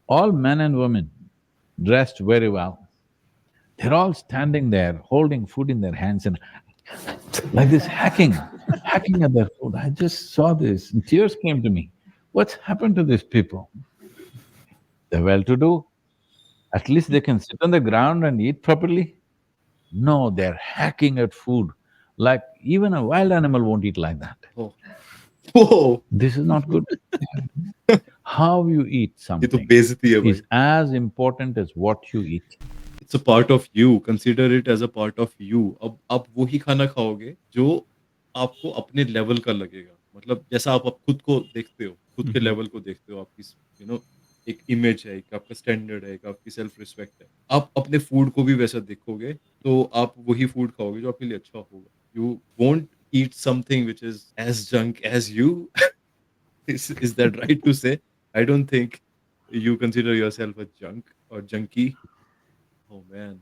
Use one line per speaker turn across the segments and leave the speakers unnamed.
all men and women dressed very well. They're all standing there holding food in their hands and like this hacking at their food. I just saw this and tears came to me. What's happened to these people? They're well-to-do. At least they can sit on the ground and eat properly. No, they're hacking at food. Like even a wild animal won't eat like that.
Oh. Whoa.
This is not good. How you eat
ये तो
something
बेइज्जती है भाई.
is as important as what you eat.
It's a part of you. Consider it as a part of you. अब आप वही खाना खाओगे जो आपको अपने लेवल का लगेगा. मतलब जैसा आप खुद को देखते हो, खुद के लेवल को देखते हो, आपकी यू नो एक इमेज है, एक आपका स्टैंडर्ड है, एक आपकी सेल्फ रिस्पेक्ट है. आप अपने फूड को भी वैसा देखोगे, तो आप वही फूड खाओगे जो आपके लिए अच्छा होगा. You won't eat something which is as junk as you. Is that right to say? I don't think you consider yourself a junk or junkie. Oh man.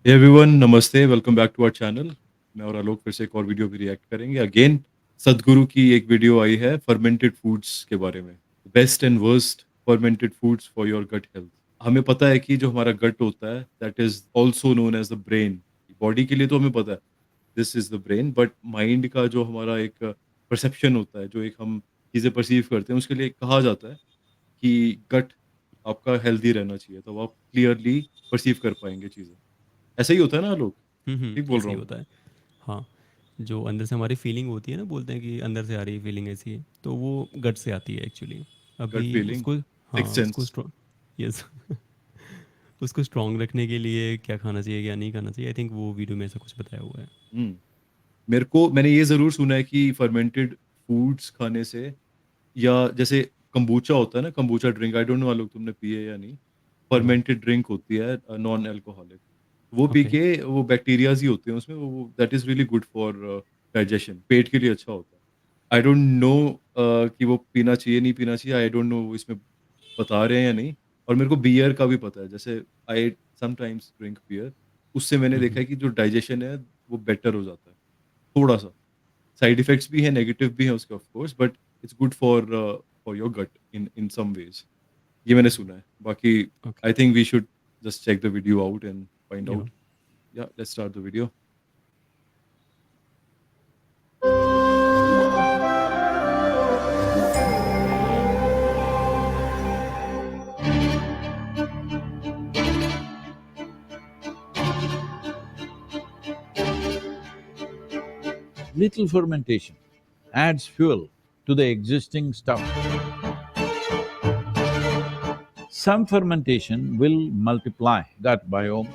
Hey everyone, नमस्ते, welcome back to our channel. मैं और आलोक फिर से एक और video भी react करेंगे. Again सदगुरु की एक वीडियो आई है फर्मेंटेड फूड्स के बारे में. Best and worst fermented foods for your gut health. हमें पता है कि जो हमारा गट होता है that is also known as the brain. Body के लिए तो हमें पता है this is the brain, but mind का जो हमारा एक परसेप्शन होता है, जो एक हम चीज़ें परसीव करते हैं, उसके लिए कहा जाता है कि गट आपका हेल्दी रहना चाहिए, तो आप क्लियरली परसीव कर पाएंगे चीज़ें. ऐसा ही होता है ना लोग? ठीक बोल
ऐसे
रहा
ही
हूँ?
होता है। हाँ, जो अंदर से हमारी फीलिंग होती है ना, बोलते हैं कि अंदर से आ रही फीलिंग ऐसी है, तो वो गट से आती है एक्चुअली।
गट
अभी
फीलिंग,
उसको,
सिक्स्थ
हाँ, उसको
सेंस.
स्ट्रॉन्ग, यस, उसको स्ट्रॉन्ग रखने के लिए क्या खाना चाहिए, क्या नहीं खाना चाहिए, आई थिंक वो वीडियो में ऐसा कुछ बताया हुआ है।
हुँ. मैंने ये ज़रूर सुना है कि फर्मेंटेड फूड्स खाने से, या जैसे कंबूचा होता है ना, kombucha drink, I don't know Alok तुमने पी है या नहीं?
नो।
फर्मेंटेड ड्रिंक होती है नॉन अल्कोहलिक. वो पी
ओके।
के वो बैक्टीरियाज़ ही होते हैं उसमें, वो that is really good for digestion. पेट के लिए अच्छा होता है. आई डोंट नो कि वो पीना चाहिए, नहीं पीना चाहिए. आई डोंट नो वो इसमें बता रहे हैं या नहीं. और मेरे को बियर का भी पता है. जैसे आई समटाइम्स ड्रिंक बियर. उससे मैंने देखा है कि जो डाइजेशन है वो बेटर हो जाता है, थोड़ा-सा. साइड इफेक्ट्स भी हैं, नेगेटिव भी हैं उसके of course, but it's good for your gut in in some ways. ये मैंने सुना है. बाकी
okay.
I think we should just check the video out and find
या
आउट. या let's start the video.
Little fermentation adds fuel to the existing stuff. Some fermentation will multiply gut biome.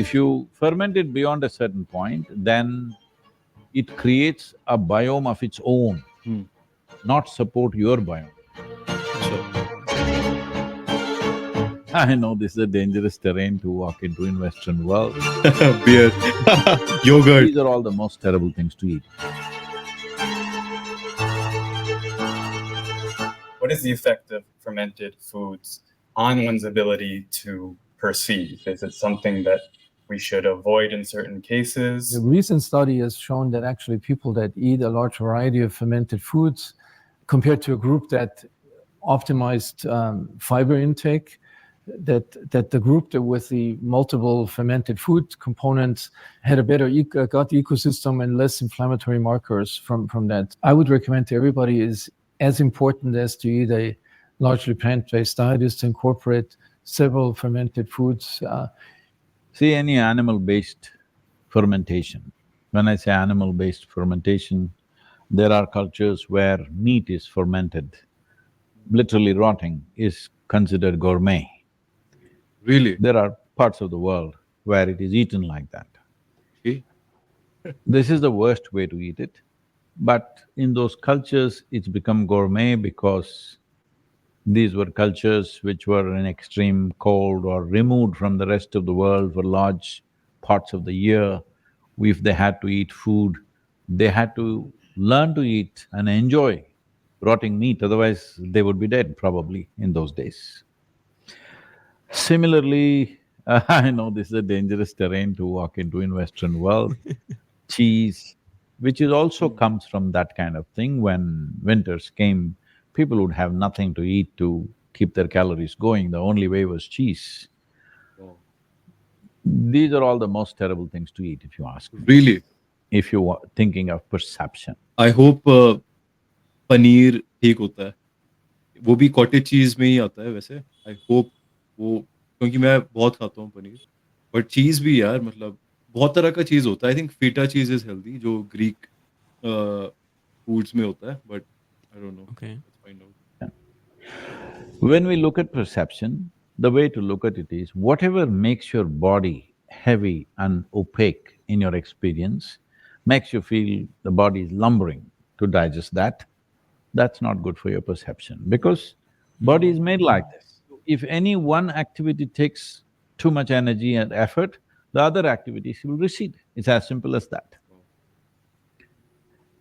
If you ferment it beyond a certain point, then it creates a biome of its own,
hmm.
not support your biome.
अच्छा.
I know this is a dangerous terrain to walk into in Western world.
Beer. Yogurt.
These are all the most terrible things to eat.
What is the effect of fermented foods on one's ability to perceive? Is it something that we should avoid in certain cases?
The recent study has shown that actually people that eat a large variety of fermented foods, compared to a group that optimized fiber intake, that the group that with the multiple fermented food components had a better gut ecosystem and less inflammatory markers from that. I would recommend to everybody is as important as to eat a largely plant-based diet is to incorporate several fermented foods.
See, any animal-based fermentation, when I say animal-based fermentation, there are cultures where meat is fermented, literally rotting is considered gourmet.
Really?
There are parts of the world where it is eaten like that.
Okay.
This is the worst way to eat it, but in those cultures it's become gourmet because these were cultures which were in extreme cold or removed from the rest of the world for large parts of the year. If they had to eat food, they had to learn to eat and enjoy rotting meat, otherwise they would be dead probably in those days. Similarly, I know this is a dangerous terrain to walk into in Western world. cheese, which is also
Hmm.
comes from that kind of thing. When winters came, people would have nothing to eat to keep their calories going. The only way was cheese.
Wow.
These are all the most terrible things to eat, if you ask me,
Really?
if you are thinking of perception.
I hope paneer ठीक होता है। वो भी cottage चीज़ में ही आता है वैसे। I hope वो क्योंकि मैं बहुत खाता हूँ पनीर। बट चीज़ भी यार मतलब बहुत तरह का चीज़ होता है। I think feta cheese is healthy जो ग्रीक फूड्स में होता है but I don't no.
Okay.
Let's find out.
When we look at perception, the way to look at it is whatever makes your body heavy and opaque in your experience, makes you feel the body is lumbering to digest that, that's not good for your perception because body is made like this. If any one activity takes too much energy and effort, the other activities will recede. It's as simple as that.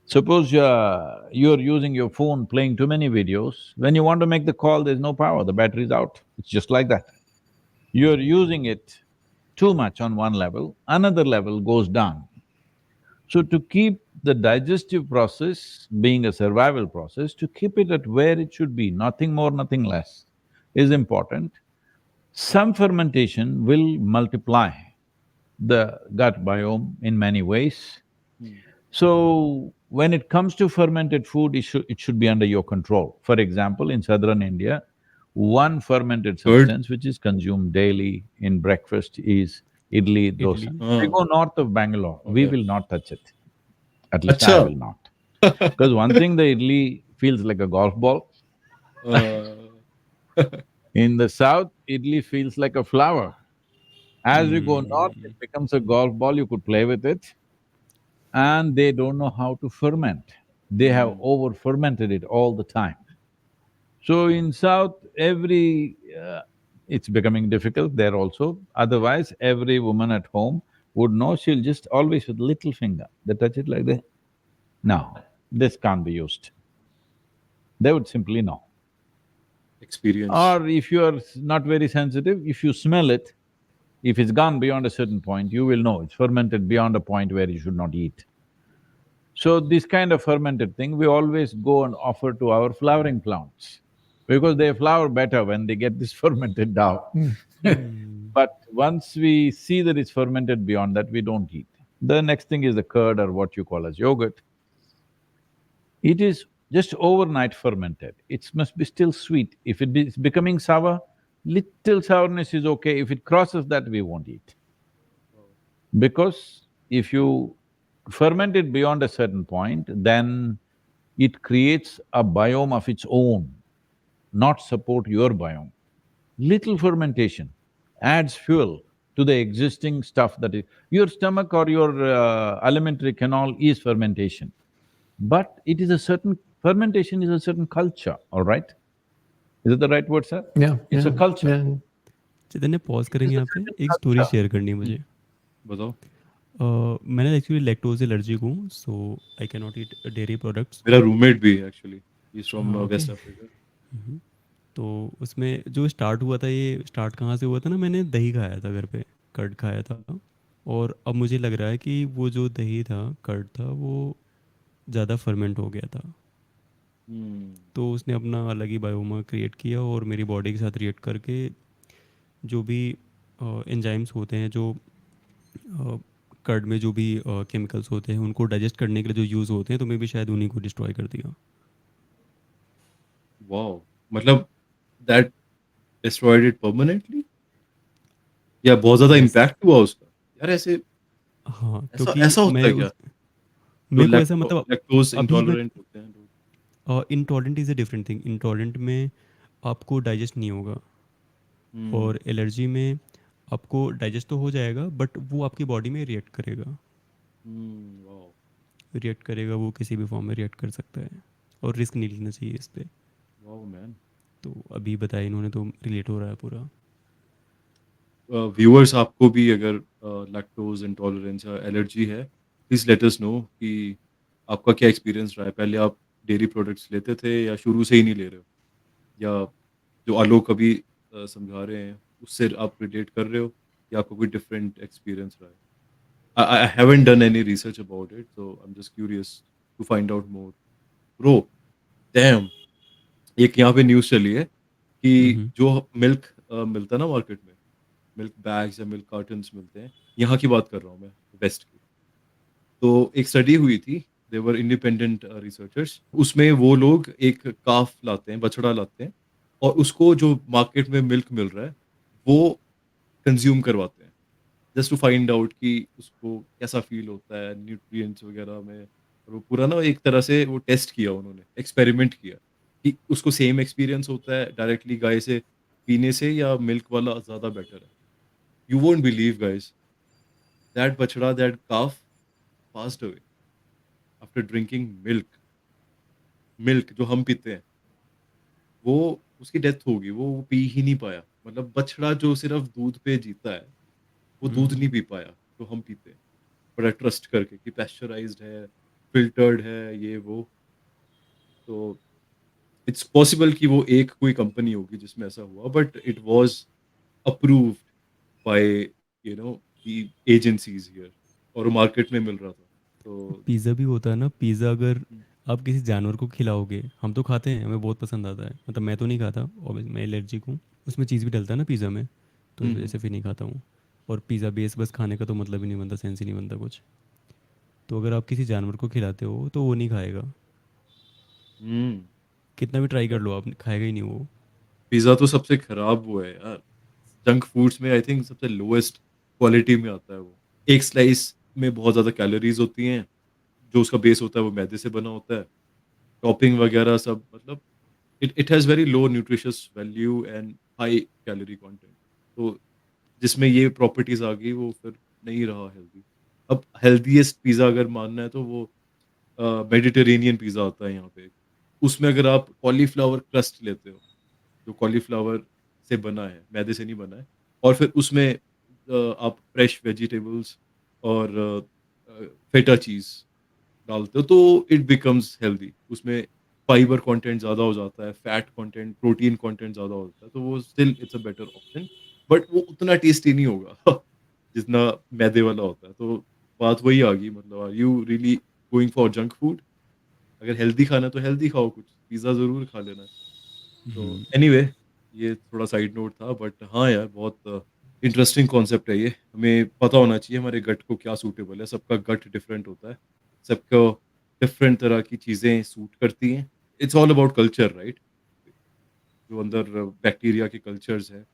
Suppose you're using your phone playing too many videos, when you want to make the call, there's no power, the battery's out. It's just like that. You're using it too much on one level, another level goes down. So to keep the digestive process being a survival process, to keep it at where it should be, nothing more, nothing less, is important. Some fermentation will multiply the gut biome in many ways.
Hmm.
So, when it comes to fermented food, it should be under your control. For example, in southern India, one fermented
curd?
substance which is consumed daily in breakfast is idli
idli.
dosa. We
हाँ,
go north of Bangalore, we
okay.
will not touch it. At least I
अच्छा!
will not. Because one thing, the idli feels like a golf ball. In the south, idli feels like a flower. As you go north, it becomes a golf ball, you could play with it. And they don't know how to ferment. They have over fermented it all the time. So in South, it's becoming difficult there also. Otherwise, every woman at home would know, she'll just always with little finger, they touch it like this. No, this can't be used. They would simply know.
Experience.
Or if you are not very sensitive, if you smell it, if it's gone beyond a certain point, you will know it's fermented beyond a point where you should not eat. So this kind of fermented thing, we always go and offer to our flowering plants because they flower better when they get this fermented dough. But once we see that it's fermented beyond that, we don't eat. The next thing is the curd or what you call as yogurt. It is just overnight fermented. It must be still sweet. If it is becoming sour, little sourness is okay. If it crosses that, we won't eat. Because if you ferment it beyond a certain point, then it creates a biome of its own, not support your biome. Little fermentation adds fuel to the existing stuff that is… Your stomach or your alimentary canal is fermentation, but it is a certain… fermentation is a certain culture, all right? Is it the right word, sir?
Yeah,
It's a
yeah,
culture.
yeah.
Chaitanya pause
It
करेंगे
is a
यहाँ पे,
certain
एक story
culture.
Share करनी है मुझे।
बताओ।
मैंने actually lactose allergic हूँ, so I can not eat dairy products.
मेरा रूममेट भी है एक्चुअली। ही इज़ फ्रॉम
हाँ, ओके।
West Africa.
तो उसमें जो स्टार्ट हुआ था, ये स्टार्ट कहाँ से हुआ था ना, मैंने दही खाया था घर पे, कर्ड खाया था। और अब मुझे लग रहा है कि वो जो दही था, कर्ड था, वो ज़्यादा फर्मेंट हो गया था। तो उसने अपना अलग ही बायोमा क्रिएट किया और मेरी बॉडी के साथ रिएक्ट करके जो भी एंजाइम्स होते हैं, जो कर्ड में जो भी केमिकल्स होते हैं, उनको डाइजेस्ट करने के लिए जो यूज़ होते हैं, तो मैं भी शायद उन्हीं को डिस्ट्रॉय कर दिया।
वाओ! मतलब दैट डिस्ट्रॉयड इट परमानेंटली? या बहुत ज़्यादा
यस।
इम्पैक्ट हुआ उसका? यार ऐसे
हाँ,
ऐसा
क्योंकि
ऐसा होता
मैं
है क्या?
उस
जो
मेरे को ऐसा मतलब
लैक्टोज़
अभी मैं
इंटॉलरेंट होते हैं लोग।
Intolerant is a different thing. Intolerant में आपको डाइजेस्ट नहीं होगा, और एलर्जी में आपको डाइजेस्ट तो हो जाएगा, बट वो आपकी बॉडी में रिएक्ट करेगा।
वाओ!
रिएक्ट करेगा, वो किसी भी फॉर्म में रिएक्ट कर सकता है, और रिस्क नहीं लेना चाहिए इस पे।
Wow man!
तो अभी बताया इन्होंने, तो रिलेट हो रहा है पूरा।
व्यूअर्स आपको भी अगर लैक्टोज़ इंटॉलरेंस या एलर्जी है, प्लीज़ लेट अस नो कि आपका क्या एक्सपीरियंस रहा है? पहले आप डेयरी प्रोडक्ट्स लेते थे या शुरू से ही नहीं ले रहे हो? या जो आलोक अभी समझा रहे हैं, उससे आप रिलेट कर रहे हो या आपका कोई डिफरेंट एक्सपीरियंस रहा है? I haven't done any research about it, so I'm just curious to find out more. Bro, damn, एक यहाँ पे न्यूज़ चली है कि
हम्म।
जो मिल्क मिलता है ना मार्केट में, मिल्क बैग्स या मिल्क कार्टन्स मिलते हैं, यहाँ की बात कर रहा हूँ मैं, वेस्ट की। तो एक स्टडी हुई थी, दे वर इंडिपेंडेंट रिसर्चर्स, उसमें वो लोग एक काफ लाते हैं, बछड़ा लाते हैं और उसको जो मार्केट में मिल्क मिल रहा है, वो कंज़्यूम करवाते हैं। जस्ट टू फाइंड आउट कि उसको कैसा फ़ील होता है, न्यूट्रिएंट्स वगैरह में। और वो पूरा ना एक तरह से वो टेस्ट किया उन्होंने, एक्सपेरिमेंट किया कि उसको सेम एक्सपीरियंस होता है डायरेक्टली गाय से पीने से या मिल्क वाला ज़्यादा बेटर है। You won't believe guys, that बछड़ा, that calf passed away after drinking milk. Milk जो हम पीते हैं, वो उसकी डेथ हो गई, वो पी ही नहीं पाया। मतलब बछड़ा जो सिर्फ़ दूध पे जीता है, वो दूध नहीं पी पाया, जो हम पीते हैं। बड़ा ट्रस्ट करके कि पैस्चराइज्ड है, फ़िल्टर्ड है, ये वो। तो इट्स पॉसिबल कि वो एक कोई कंपनी होगी जिसमें ऐसा हुआ, but it was approved by the agencies here और मार्केट में मिल रहा था। तो
पिज़्ज़ा भी होता है ना, पिज़्ज़ा अगर
हुँ,
आप किसी जानवर को खिलाओगे, हम तो खाते हैं, हमें बहुत पसंद आता है, मतलब मैं तो नहीं खाता और मैं एलर्जिक हूँ। उसमें चीज़ भी डलता है ना पिज़्ज़ा में, तो
हुँ,
इस वजह
हुँ,
से फिर नहीं खाता हूँ। और पिज़्ज़ा बेस बस खाने का तो मतलब ही नहीं बनता, सेंस ही नहीं बनता कुछ। तो अगर आप किसी जानवर को खिलाते हो तो वो नहीं खाएगा,
हुँ।
कितना भी ट्राई कर लो आप, खाएगा ही नहीं वो।
पिज़्ज़ा तो सबसे खराब वो है यार। जंक फूड्स में आई थिंक सबसे लोएस्ट क्वालिटी में आता है वो। एक स्लाइस में बहुत ज़्यादा कैलोरीज़ होती हैं, जो उसका बेस होता है वो मैदे से बना होता है। टॉपिंग वगैरह सब मतलब it it has very low nutritious value and high calorie content. तो जिसमें ये प्रॉपर्टीज़ आ गई वो फिर नहीं रहा हेल्दी। अब हेल्दीएस्ट पिज़्ज़ा अगर मानना है तो वो मेडिटेरेनियन पिज़्ज़ा आता है यहाँ पे। उसमें अगर आप कॉलीफ्लावर क्रस्ट लेते हो, जो कॉलीफ्लावर से बना है, मैदे से नहीं बना है और फिर उसमें आप फ्रेश वेजिटेबल्स और फेटा चीज़ डालते हो तो इट बिकम्स हेल्दी। उसमें फाइबर कंटेंट ज़्यादा हो जाता है, फैट कंटेंट, प्रोटीन कंटेंट ज़्यादा होता है, तो वो still it's a better option but वो उतना टेस्टी नहीं होगा जितना मैदे वाला होता है। तो बात वही आ गई मतलब are you really going for junk food? अगर हेल्दी खाना है तो हेल्दी खाओ कुछ, पिज़्ज़ा ज़रूर खा लेना। तो एनीवे ये थोड़ा साइड नोट था बट हाँ यार बहुत इंटरेस्टिंग कॉन्सेप्ट है ये। हमें पता होना चाहिए हमारे गट को क्या सूटेबल है, सबका गट डिफरेंट होता है। सबको डिफरेंट तरह की चीज़ें सूट करती हैं। It's all about culture right? जो अंदर बैक्टीरिया के कल्चर्स हैं,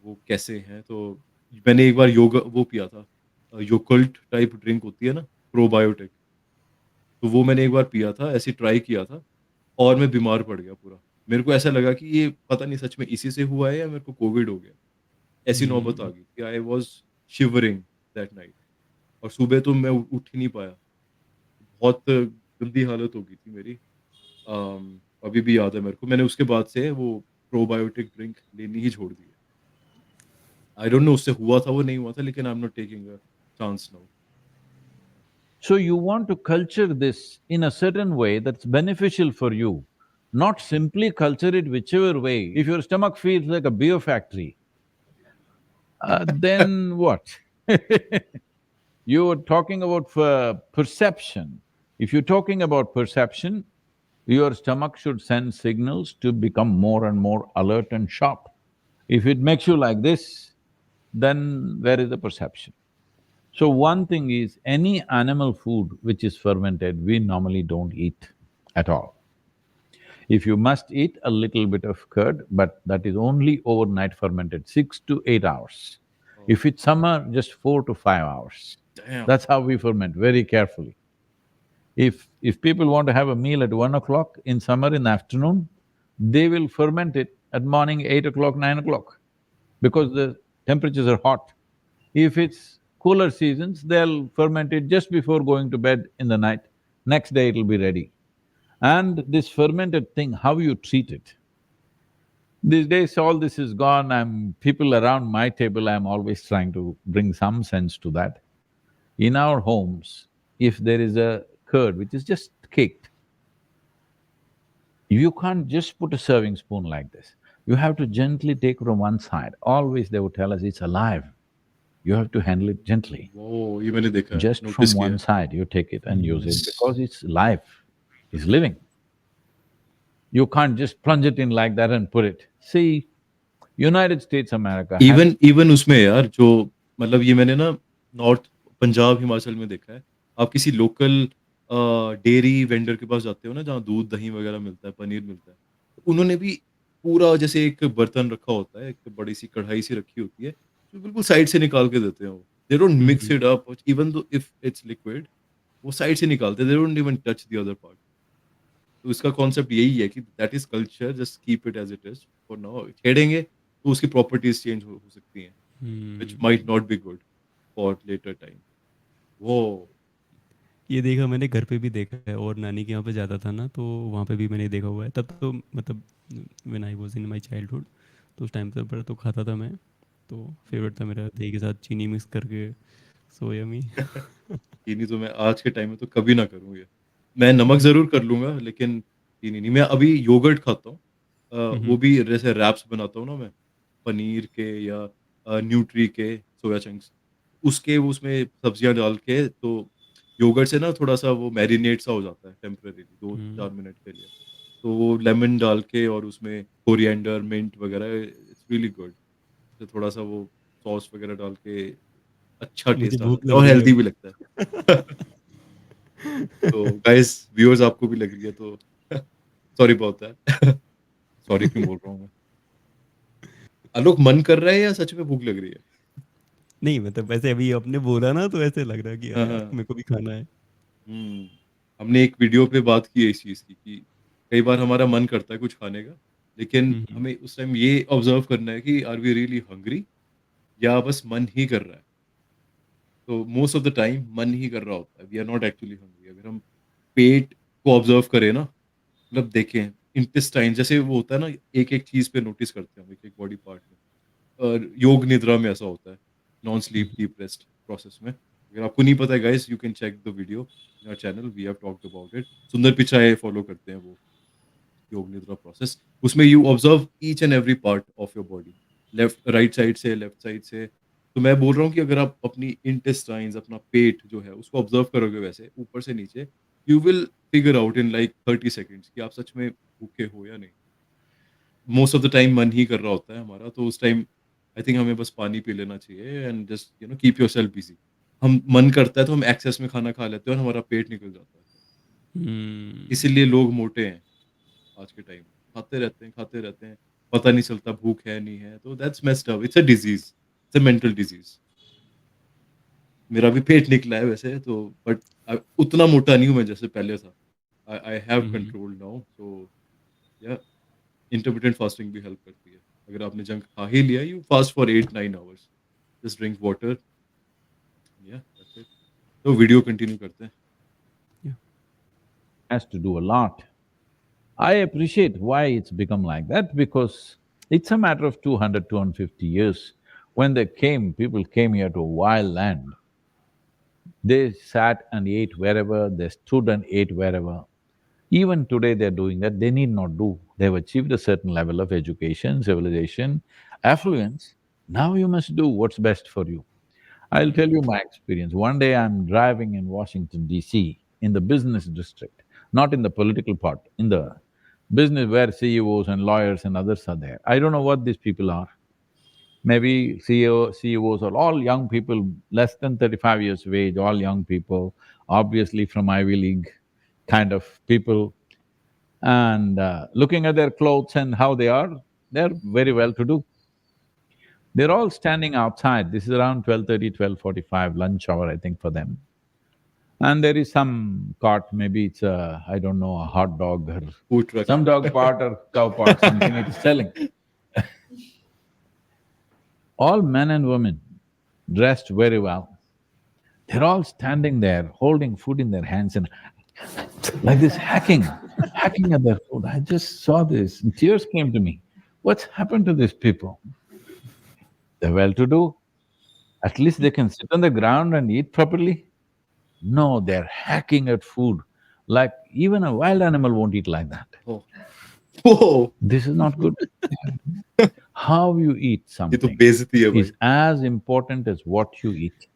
वो कैसे हैं। तो मैंने एक बार योगा वो पिया था योगर्ट टाइप ड्रिंक होती है ना, प्रोबायोटिक। तो वो मैंने एक बार पिया था, ऐसे ट्राई किया था और मैं बीमार पड़ गया पूरा। मेरे को ऐसा लगा कि ये पता नहीं सच में इसी से हुआ है या मेरे को कोविड हो गया। ऐसी नौबत आ गई कि I was shivering that night और सुबह तो मैं उठ ही नहीं पाया। बहुत गंदी हालत हो गई थी मेरी। अभी भी याद है मेरे को। मैंने उसके बाद से वो प्रोबायोटिक ड्रिंक लेनी ही छोड़ दी है। आई डोंट नो उससे हुआ था वो नहीं हुआ था लेकिन I am not taking a chance now.
So you want to culture this in a certain way that's beneficial for you, not simply culture it whichever way. If your stomach feels like a beer factory, then what? You were talking about perception. If you're talking about perception, your stomach should send signals to become more and more alert and sharp. If it makes you like this, then where is the perception? So one thing is, any animal food which is fermented, we normally don't eat at all. If you must eat a little bit of curd, but that is only overnight fermented, 6 to 8 hours.
Oh!
If it's summer, just 4 to 5 hours.
Dam!
That's how we ferment, very carefully. If people want to have a meal at 1 o'clock in summer in the afternoon, they will ferment it at morning 8 o'clock, 9 o'clock, because the temperatures are hot. If it's cooler seasons, they'll ferment it just before going to bed in the night. Next day it'll be ready. And this fermented thing, how you treat it. These days all this is gone, people around my table, I'm always trying to bring some sense to that. In our homes, if there is a curd which is just caked, you can't just put a serving spoon like this. You have to gently take from one side. Always they would tell us it's alive. you have to handle it gently.
वो ये मैंने देखा है,
Just from
notice किया
one
है.
side, you take it and use it because it's life, it's living. You can't just plunge it in like that and put it. See, United States America has
even उसमें यार जो मतलब ये मैंने ना north Punjab Himachal में देखा है. आप किसी लोकल डेयरी वेंडर के पास जाते हो ना जहाँ दूध दही वगैरह मिलता है, पनीर मिलता है. तो उन्होंने भी पूरा जैसे एक बर्तन रखा होता है, एक बड़ी सी कढ़ाई सी रखी होती है, जो बिल्कुल साइड से निकाल के देते हैं वो. They don't mix it up even though if it's liquid, वो साइड से निकालते हैं. They don't even touch the other part. तो इसका कॉन्सेप्ट यही है कि that is culture, just keep it as it is for now. छेड़ेंगे तो उसकी प्रॉपर्टीज चेंज हो सकती हैं, which might not be good for later time. वो
ये देखा मैंने घर पे भी देखा है और नानी के यहाँ पे जाता था ना, तो वहाँ पे भी मैंने देखा हुआ है. तब तो मतलब when I was in my childhood, तो उस टाइम पर तो खाता था मैं. तो फेवरेट था मेरा दही के साथ चीनी मिक्स करके. So yummy.
चीनी तो मैं आज के टाइम में तो कभी ना करूँ ये. मैं नमक ज़रूर कर लूँगा लेकिन चीनी नहीं. मैं अभी योगर्ट खाता हूँ. वो भी जैसे रैप्स बनाता हूँ ना मैं, पनीर के या न्यूट्री के, सोया चंक्स, उसके वो उसमें सब्जियाँ डाल के, तो योगर्ट से ना थोड़ा-सा वो मैरिनेट सा हो जाता है टेम्परेरीली 2-4 मिनट के लिए. तो वो लेमन डाल के और उसमें कोरिएंडर, मिंट वगैरह, इट्स रियली गुड. तो थोड़ा-सा वो सॉस वगैरह डाल के अच्छा
मुझे
टेस्ट आ
भूख
जाता है
लग
और
रही है
हेल्दी
अब.
भी लगता है. तो गाइस व्यूअर्स आपको भी लग रही है तो सॉरी अबाउट दैट. सॉरी क्यों बोल रहा हूँ मैं? आलोक, मन कर रहा है या सच में भूख लग रही है?
नहीं मतलब वैसे अभी आपने बोला ना, तो ऐसे लग रहा है कि
हाँ,
यार
हाँ.
मेरे को भी खाना है.
हुँ. हमने एक वीडियो पे बात की है इस चीज़ की कि कई बार हमारा मन करता है कुछ खाने का, लेकिन हमें उस टाइम ये ऑब्ज़र्व करना है कि आर वी रियली हंग्री या बस मन ही कर रहा है? तो मोस्ट ऑफ द टाइम मन ही कर रहा होता है. We are not actually hungry. अगर हम पेट को ऑब्ज़र्व करें ना, मतलब देखें इंटेस्टाइन जैसे वो होता है ना, एक-एक चीज़ पे नोटिस करते हैं हम, एक-एक बॉडी पार्ट में. योग निद्रा में ऐसा होता है, non sleep deep rest process में. अगर आपको नहीं पता है guys, you can check the video in our channel, we have talked about it. Sundar Pichai follow करते हैं वो योग निद्रा प्रोसेस. उसमें you observe each and every part of your body, left right side से, लेफ्ट साइड से. तो मैं बोल रहा हूँ कि अगर आप अपनी इंटेस्टाइन्स, अपना पेट जो है उसको ऑब्जर्व करोगे वैसे ऊपर से नीचे, you will figure out in like 30 seconds कि आप सच में भूखे हो या नहीं. मोस्ट ऑफ द टाइम मन ही कर रहा होता है हमारा, तो उस टाइम आई थिंक हमें बस पानी पी लेना चाहिए and just keep yourself busy. हम मन करता है तो हम एक्सेस में खाना खा लेते हैं और हमारा पेट निकल जाता है. इसीलिए लोग मोटे हैं आज के टाइम. खाते रहते हैं, पता नहीं चलता भूख है नहीं है. तो that's messed up. It's a disease, it's a mental disease. मेरा भी पेट निकला है वैसे तो, बट उतना मोटा नहीं हूँ मैं जैसे पहले था. I have control now. So yeah intermittent fasting भी हेल्प करती है. अगर आपने जंक खा ही लिया, you fast for 8-9 hours, just drink water. या दैट्स इट. तो वीडियो कंटिन्यू करते हैं.
has to do a lot. I appreciate why it's become like that because it's a matter of 200, 250 years. When they came, people came here to a wild land. They sat and ate wherever, they stood and ate wherever. Even today they're doing that, they need not do. They've achieved a certain level of education, civilization, affluence. Now you must do what's best for you. I'll tell you my experience. One day I'm driving in Washington DC, in the business district, not in the political part, in the business where CEOs and lawyers and others are there. I don't know what these people are. Maybe CEOs are all young people, less than 35 years of age, all young people, obviously from Ivy League kind of people. And looking at their clothes and how they are, they're very well to do. They're all standing outside. This is around 12:30, 12:45, lunch hour, I think, for them. And there is some cart, maybe it's I don't know, a hot dog or
Food truck.
some dog part or cow part, something it is selling. All men and women dressed very well. They're all standing there, holding food in their hands and like this, hacking at their food. I just saw this and tears came to me. What's happened to these people? They're well-to-do. At least they can sit on the ground and eat properly. No, they're hacking at food. Like even a wild animal won't eat like that.
Oh. Oh.
This is not good. How you eat
ये तो
something
बेइज्जती है भाई।
is as important as what you eat.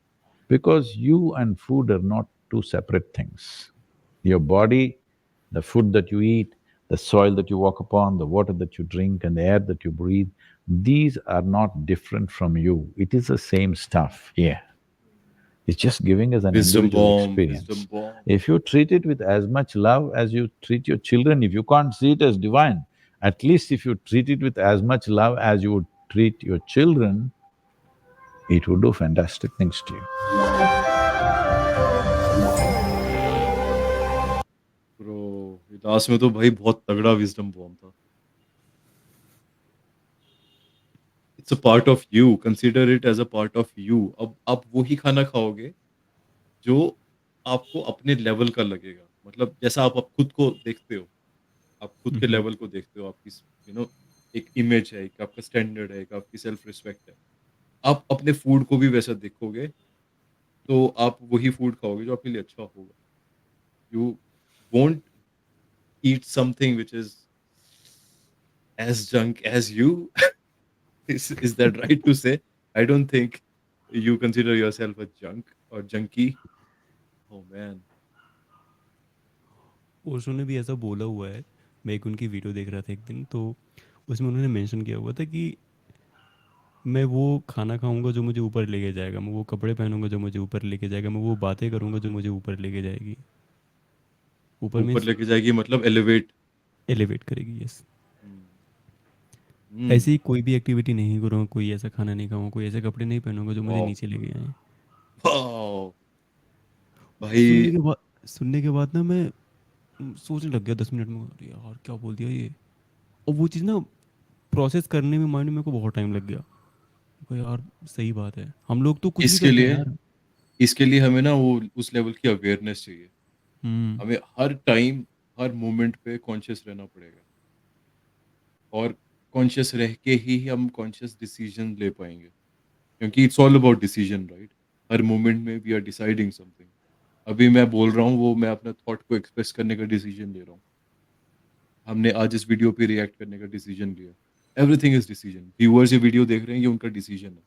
Because you and food are not two separate things. Your body, the food that you eat, the soil that you walk upon, the water that you drink and the air that you breathe, these are not different from you. It is the same stuff here. It's just giving us an
Wisdom
individual
bomb,
experience.
wisdom bomb.
If you treat it with as much love as you treat your children, if you can't see it as divine, at least if you treat it with as much love as you would treat your children, it would do fantastic things to you.
Bro, last में तो भाई बहुत तगड़ा wisdom bomb था। It's a part of you, consider it as a part of you. अब आप वही खाना खाओगे जो आपको अपने लेवल का लगेगा। मतलब जैसा आप खुद को देखते हो, आप खुद के लेवल को देखते हो, आपकी एक इमेज है, एक आपका स्टैंडर्ड है, एक आपकी सेल्फ रिस्पेक्ट है। आप अपने फूड को भी वैसा देखोगे, तो आप वही फूड खाओगे जो आपके लिए अच्छा होगा। You won't eat something which is as junk as you. Is that right to say? I don't think you consider yourself a junk or junkie. Oh man.
Osho ने भी ऐसा बोला हुआ है। मैं एक उनकी वीडियो देख रहा था एक दिन, तो उसमें उन्होंने मेंशन किया हुआ था कि मैं वो खाना खाऊंगा जो मुझे ऊपर लेके जाएगा, मैं वो कपड़े पहनूंगा जो मुझे ऊपर लेके जाएगा, मैं वो बातें करूंगा जो मुझे ऊपर लेके जाएगी। ऊपर
ऊपर
मीन्स
लेके जाएगी मतलब एलिवेट।
एलिवेट करेगी, यस।
हम्म।
ऐसी कोई भी एक्टिविटी नहीं करूँगा, कोई ऐसा खाना नहीं खाऊंगा, कोई ऐसे कपड़े नहीं पहनूंगा जो मुझे
वाओ
नीचे लेके आए।
वाओ
सुनने
भाई।
के बाद सुनने के बाद ना मैं सोचने लग गया 10 मिनट में, अरे यार क्या बोल दिया ये। और वो चीज़ ना प्रोसेस करने में माइंड में मेरे को बहुत टाइम लग गया। तो यार सही बात है, हम लोग तो कुछ भी
इसके
करते हैं
लिए
यार।
इसके लिए हमें ना वो उस लेवल की अवेयरनेस चाहिए।
हम्म।
हमें हर टाइम हर मोमेंट पे कॉन्शियस रहना पड़ेगा, और कॉन्शियस रह के ही हम कॉन्शियस डिसीजन ले पाएंगे, क्योंकि it's all about decision, right? Her moment में वी आर डिसाइडिंग समथिंग। अभी मैं बोल रहा हूँ, वो मैं अपना थॉट को एक्सप्रेस करने का डिसीजन ले रहा हूँ। हमने आज इस वीडियो पे रिएक्ट करने का डिसीजन लिया। Everything is decision. व्यूअर्स ये वीडियो देख रहे हैं, ये उनका डिसीजन है।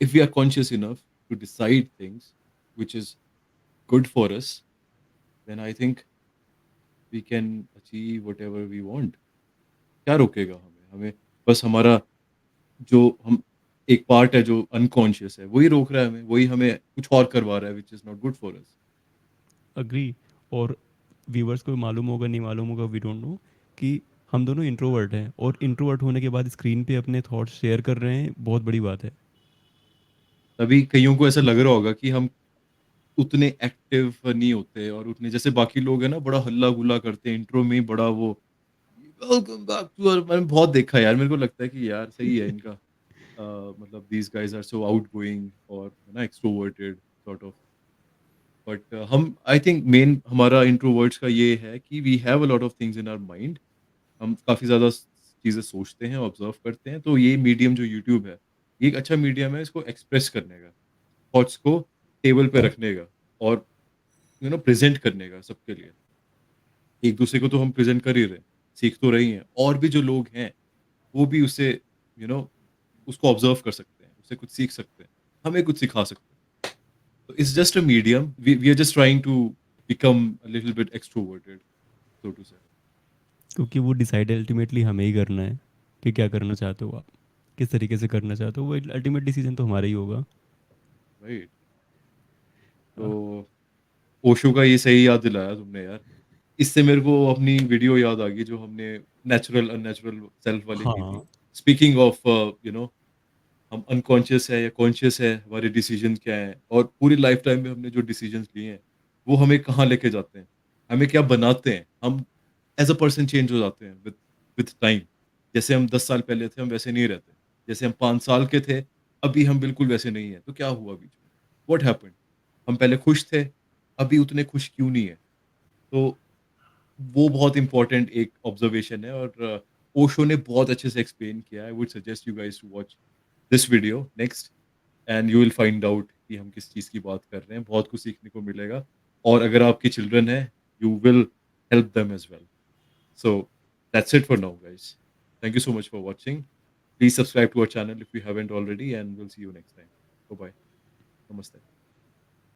If we are conscious enough to decide things which is good for us, then I think we can achieve whatever we want. क्या रोकेगा हमें? हमें बस हमारा जो हम एक पार्ट है जो अनकॉन्शियस है, वही रोक रहा है हमें, वही हमें कुछ और करवा रहा है which is not good for us.
Agree. और व्यूवर्स को मालूम होगा नहीं मालूम होगा, वी डोंट नो, कि हम दोनों इंट्रोवर्ट हैं, और इंट्रोवर्ट होने के बाद स्क्रीन पे अपने थॉट्स शेयर कर रहे हैं, बहुत बड़ी बात है।
तभी कईयों को ऐसा लग रहा होगा कि हम उतने एक्टिव नहीं होते, और उतने जैसे बाकी लोग हैं ना, बड़ा हल्ला गुल्ला करते हैं इंट्रो में ही, बड़ा वो वेलकम बैक टू आवर। मैंने बहुत देखा यार, मेरे को लगता है कि यार सही है इनका। मतलब these guys are so outgoing और ना एक्सट्रोवर्टेड सॉर्ट ऑफ। बट हम आई थिंक मेन हमारा इंट्रोवर्ट्स का ये है कि we have a lot of things in our mind. हम काफ़ी ज़्यादा चीज़ें सोचते हैं, ऑब्जर्व करते हैं। तो ये मीडियम जो यूट्यूब है, ये एक अच्छा मीडियम है इसको एक्सप्रेस करने का, थॉट्स को टेबल पे रखने का, और प्रेजेंट करने का सबके लिए। एक दूसरे को तो हम प्रेजेंट कर ही रहे हैं, सीख तो रही हैं, और भी जो लोग हैं वो भी उससे यू नो उसको ऑब्जर्व कर सकते हैं, उससे कुछ सीख सकते हैं, हमें कुछ सिखा सकते हैं। तो it's just a medium. We are just trying to become a little bit extroverted, so to say.
क्योंकि वो डिसाइड अल्टीमेटली हमें ही करना है कि क्या करना चाहते हो आप, किस तरीके से करना चाहते हो, वो अल्टीमेट डिसीजन तो हमारा ही होगा।
राइट। तो ओशो का ये सही याद दिलाया तुमने यार। इससे मेरे को अपनी वीडियो याद आ गई जो हमने नेचुरल अननेचुरल सेल्फ वाली की थी।
हाँ।
स्पीकिंग ऑफ हम अनकॉन्शियस है या कॉन्शियस है, हमारे डिसीजन क्या हैं, और पूरी लाइफ टाइम में हमने जो डिसीजंस लिए हैं वो हमें कहाँ लेके जाते हैं, हमें क्या बनाते हैं। हम एज अ पर्सन चेंज हो जाते हैं विद टाइम। जैसे हम 10 साल पहले थे हम वैसे नहीं रहते, जैसे हम 5 साल के थे अभी हम बिल्कुल वैसे नहीं है। तो क्या हुआ बीच में? What happened? हम पहले खुश थे, अभी उतने खुश क्यों नहीं है? तो वो बहुत इंपॉर्टेंट एक ऑब्जर्वेशन है, और ओशो ने बहुत अच्छे से एक्सप्लेन किया है। I would suggest you guys to watch this video next, and you will find out कि हम किस चीज़ की बात कर रहे हैं। बहुत कुछ सीखने को मिलेगा, और अगर आपके चिल्ड्रन हैं, you will help them as well. So that's it for now guys. Thank you so much for watching. Please subscribe to our channel if you haven't already, and we'll see you next time. Bye bye. Namaste.